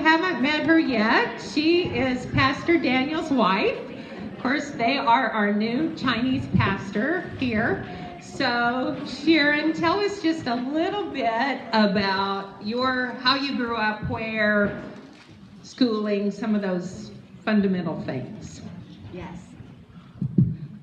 haven't met her yet, she is Pastor Daniel's wife. Of course, they are our new Chinese pastor here. So, Sharon, tell us just a little bit about how you grew up, where, schooling, some of those fundamental things. Yes.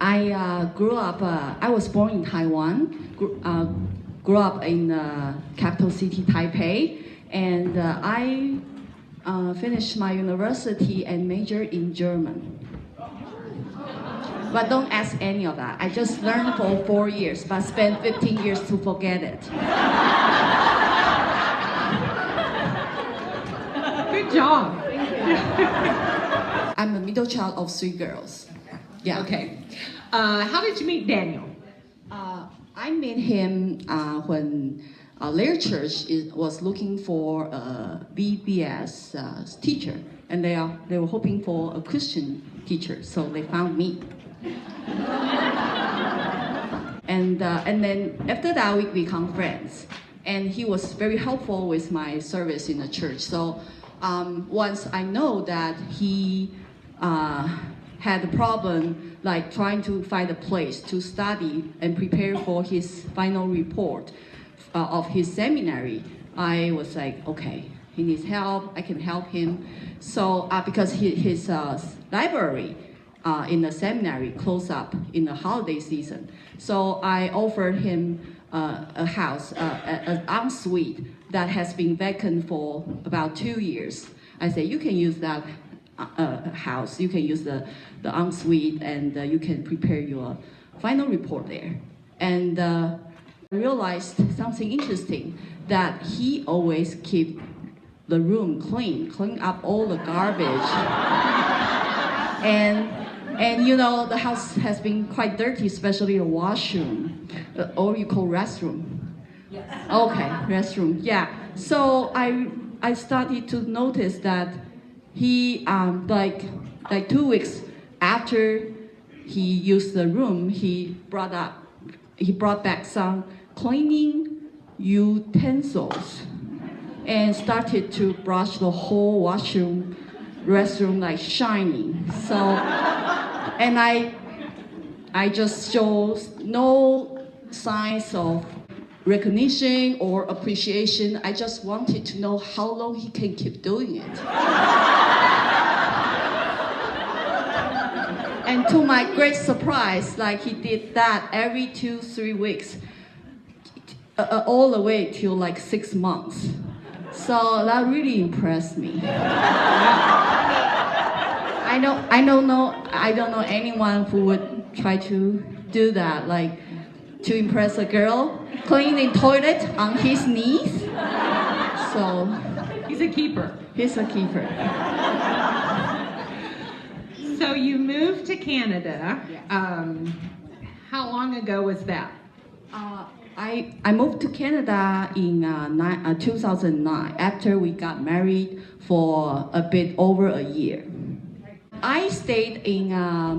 I grew up, I was born in Taiwan, grew up in the capital city, Taipei, and I finished my university and majored in German. But don't ask any of that. I just learned for 4 years, but spent 15 years to forget it. Good job. I'm the middle child of 3 girls. Yeah. Okay. How did you meet Daniel? I met him when their church was looking for a BBS teacher, and they were hoping for a Christian teacher, so they found me. And then after that we become friends, and he was very helpful with my service in the church. So once I know that he had a problem like trying to find a place to study and prepare for his final report of his seminary, I was like, okay, he needs help, I can help him. So because his library in the seminary closed up in the holiday season, so I offered him a house, an ensuite that has been vacant for about 2 years. I said, you can use that house, you can use the ensuite, and you can prepare your final report there. And I realized something interesting, that he always keep the room clean up all the garbage. And you know, the house has been quite dirty, especially the washroom, or you call restroom. Yes. Okay, restroom, yeah. So I started to notice that he, like 2 weeks after he used the room, he brought back some cleaning utensils and started to brush the whole washroom, restroom like shining. So, and I just show no signs of recognition or appreciation. I just wanted to know how long he can keep doing it. And to my great surprise, like he did that every 2-3 weeks, all the way till like 6 months. So that really impressed me. I don't know anyone who would try to do that, like to impress a girl, cleaning toilet on his knees. So he's a keeper. He's a keeper. So you moved to Canada. Yes. How long ago was that? I moved to Canada in 2009 after we got married for a bit over a year. I stayed in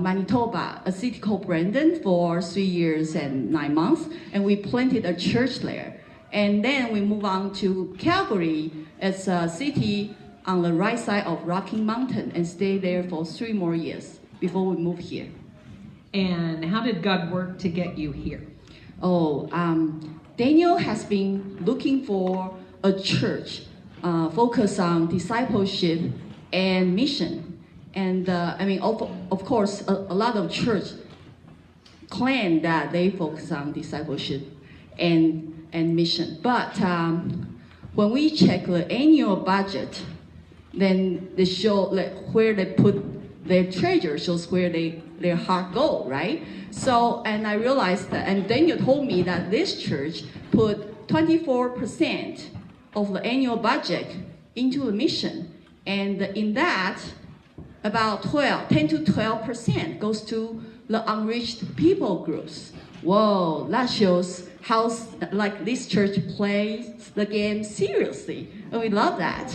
Manitoba, a city called Brandon, for 3 years and 9 months, and we planted a church there. And then we moved on to Calgary. It's a city on the right side of Rocky Mountain, and stayed there for 3 more years before we moved here. And how did God work to get you here? Daniel has been looking for a church focused on discipleship and mission. And of course, a lot of church claim that they focus on discipleship and mission. But when we check the annual budget, then they show like where they put their treasure shows where their heart go, right? So, and I realized that, and Daniel told me that this church put 24% of the annual budget into the mission, and in that, about 10 to 12% goes to the unreached people groups. Whoa, that shows how like this church plays the game seriously, and we love that.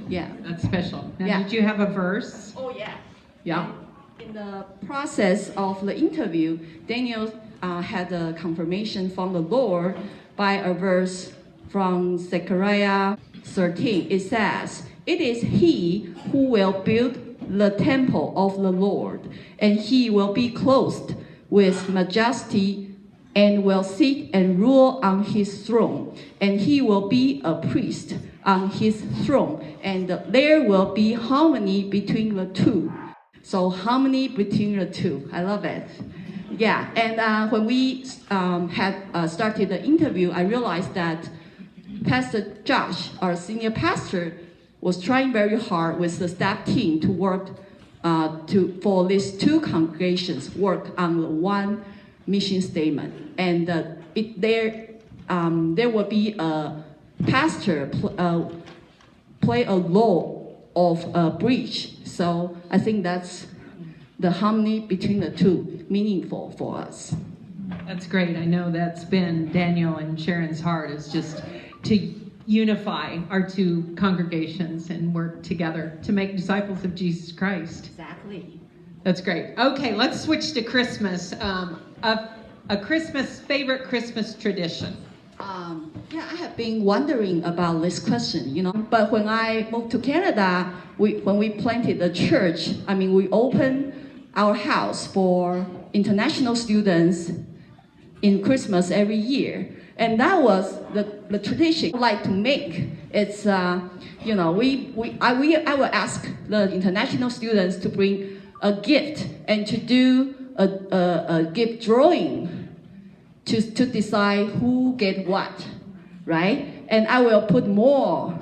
Yeah, that's special. Now, yeah. Did you have a verse? Oh yeah. Yeah. In the process of the interview, Daniel had a confirmation from the Lord by a verse from Zechariah 13. It says, It is he who will build the temple of the Lord, and he will be clothed with majesty and will sit and rule on his throne, and he will be a priest on his throne, and there will be harmony between the two. So harmony between the two, I love it. Yeah, and when we had started the interview, I realized that Pastor Josh, our senior pastor, was trying very hard with the staff team to work for these two congregations work on the one mission statement, and there will be a pastor play a role of a bridge. So I think that's the harmony between the two meaningful for us. That's great. I know that's been Daniel and Sharon's heart, is just to unify our two congregations and work together to make disciples of Jesus Christ. Exactly. That's great. Okay, let's switch to Christmas. A favorite Christmas tradition. Yeah, I have been wondering about this question, But when I moved to Canada, when we planted the church, we opened our house for international students in Christmas every year. And that was the tradition I like to make. It's, I will ask the international students to bring a gift and to do a gift drawing to decide who get what, right? And I will put more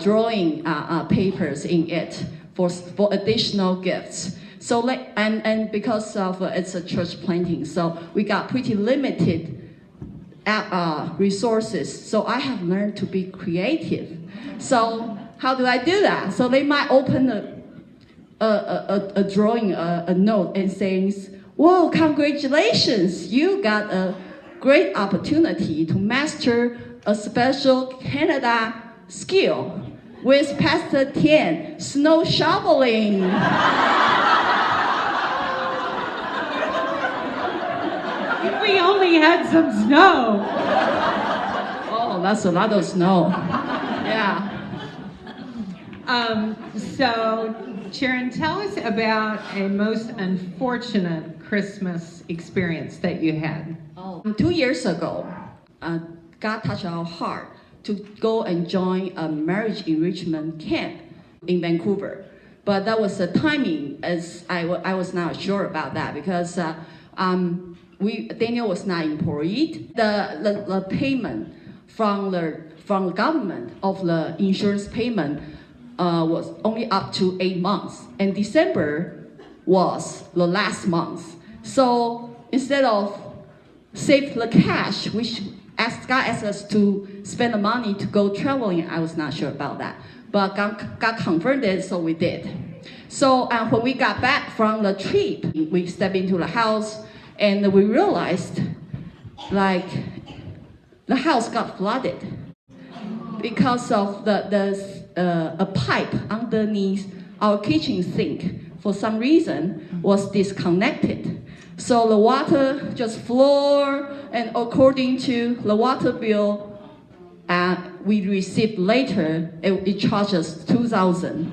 drawing papers in it for additional gifts. So and because of it's a church planting, so we got pretty limited resources. So I have learned to be creative. So how do I do that? So they might open a drawing, a note, and says, "Whoa, congratulations! You got a great opportunity to master a special Canada skill with Pastor Tian, snow shoveling." If we only had some snow. Oh, that's a lot of snow. Yeah. So, Sharon, tell us about a most unfortunate Christmas experience that you had. 2 years ago, God touched our heart to go and join a marriage enrichment camp in Vancouver. But that was the timing, as I was not sure about that, because Daniel was not employed. The payment from the government of the insurance payment was only up to 8 months, and December was the last month. So instead of save the cash, God asked us to spend the money to go traveling. I was not sure about that, but God confirmed it, so we did. So when we got back from the trip, we stepped into the house, and we realized, the house got flooded because of a pipe underneath our kitchen sink, for some reason, was disconnected. So the water just flowed, and according to the water bill we received later, it charged us $2,000.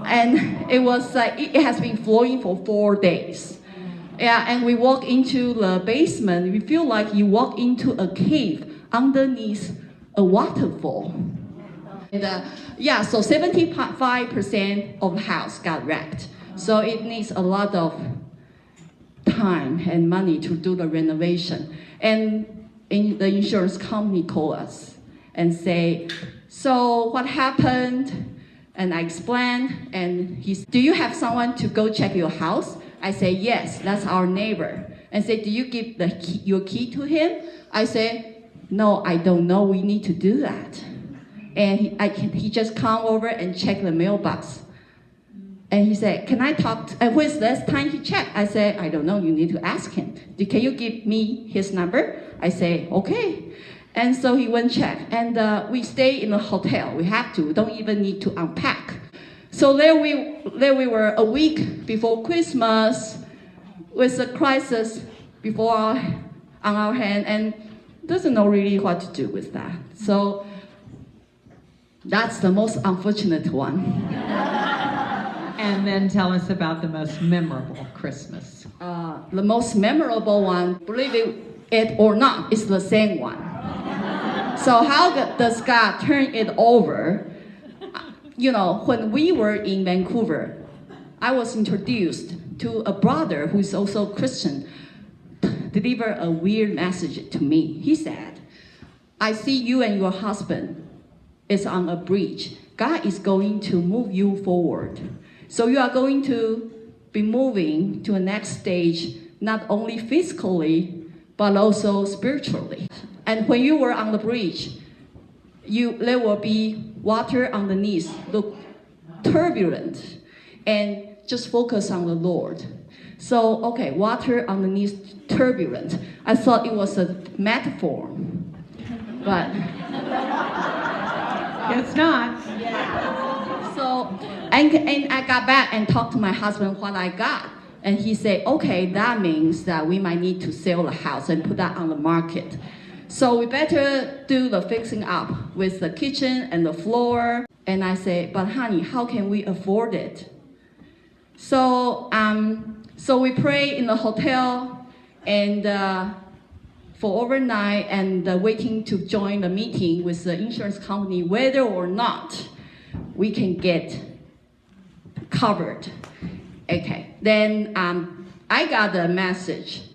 And it has been flowing for 4 days. Yeah, and we walk into the basement, we feel like you walk into a cave underneath a waterfall. And so 75% of the house got wrecked. So it needs a lot of time and money to do the renovation. And the insurance company called us and say, "So what happened?" And I explained, and he said, "Do you have someone to go check your house?" I say, "Yes, that's our neighbor." And say, "Do you give your key to him?" I say, "No, I don't know. We need to do that." And he just come over and check the mailbox. And he said, "Can I talk?" And when's the last time he checked? I said, "I don't know. You need to ask him. Can you give me his number?" I say, "Okay." And so he went check. And we stay in a hotel. We have to. We don't even need to unpack. So there we were a week before Christmas with a crisis on our hand, and doesn't know really what to do with that. So That's the most unfortunate one. And then tell us about the most memorable Christmas. The most memorable one, believe it or not, is the same one. So how does God turn it over? You know, when we were in Vancouver, I was introduced to a brother who's also Christian, deliver a weird message to me. He said, I see you and your husband is on a bridge. God is going to move you forward. So you are going to be moving to a next stage, not only physically, but also spiritually. And when you were on the bridge, there will be water underneath, look turbulent, and just focus on the Lord. So, okay, water underneath turbulent. I thought it was a metaphor, but it's not. Yeah. So, and I got back and talked to my husband what I got. And he said, okay, that means that we might need to sell the house and put that on the market. So we better do the fixing up with the kitchen and the floor. And I said, but honey, how can we afford it? So we pray in the hotel and for overnight and waiting to join the meeting with the insurance company, whether or not we can get covered. Okay, then I got the message.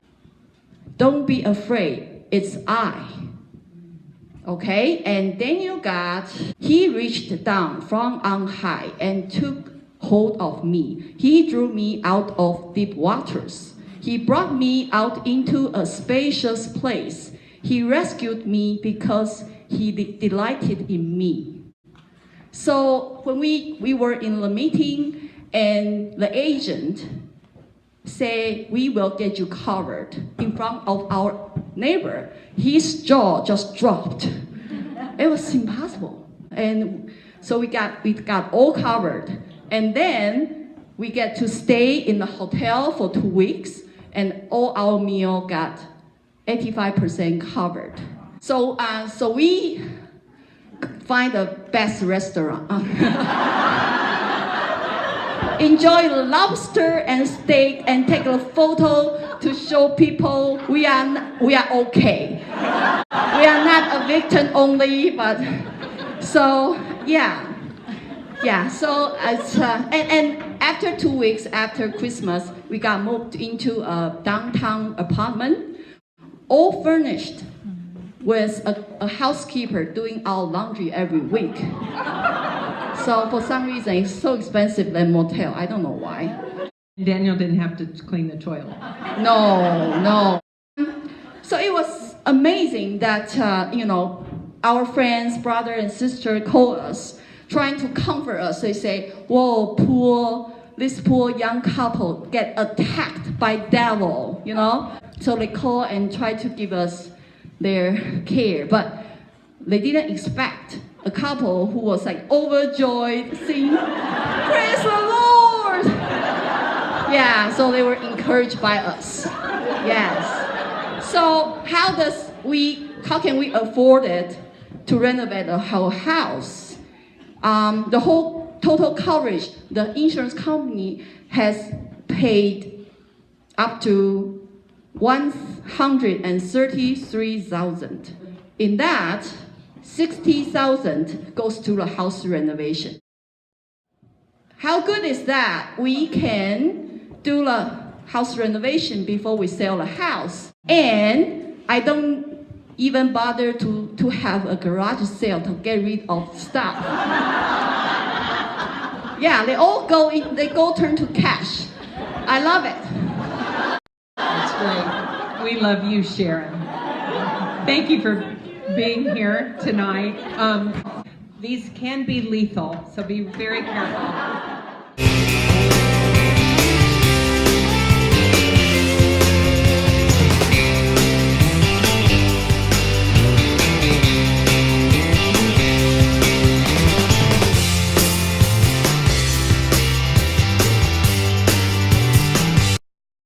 Don't be afraid, it's I. Okay, and Daniel he reached down from on high and took hold of me. He drew me out of deep waters. He brought me out into a spacious place. He rescued me because he delighted in me. So when we were in the meeting and the agent said, we will get you covered in front of our neighbor, his jaw just dropped. It was impossible. And so we got all covered. And then we get to stay in the hotel for 2 weeks, and all our meal got 85% covered. So we find the best restaurant. Enjoy the lobster and steak and take a photo to show people we are okay. We are not a victim only, but so yeah. Yeah, so and after 2 weeks after Christmas, we got moved into a downtown apartment, all furnished, with a housekeeper doing our laundry every week. So for some reason, it's so expensive than motel. I don't know why. Daniel didn't have to clean the toilet. No. So it was amazing that our friends, brother and sister, called us, trying to comfort us. They say, whoa, this poor young couple get attacked by devil, So they call and try to give us their care. But they didn't expect a couple who was like overjoyed, saying, praise the Lord! Yeah, so they were encouraged by us. Yes. So how can we afford it to renovate the whole house? The whole total coverage, the insurance company has paid up to $133,000. In that, $60,000 goes to the house renovation. How good is that? We can do the house renovation before we sell the house. And I don't even bother to have a garage sale to get rid of stuff. Yeah, they all go turn to cash. I love it. That's great. We love you, Sharon. Thank you for being here tonight. These can be lethal, so be very careful.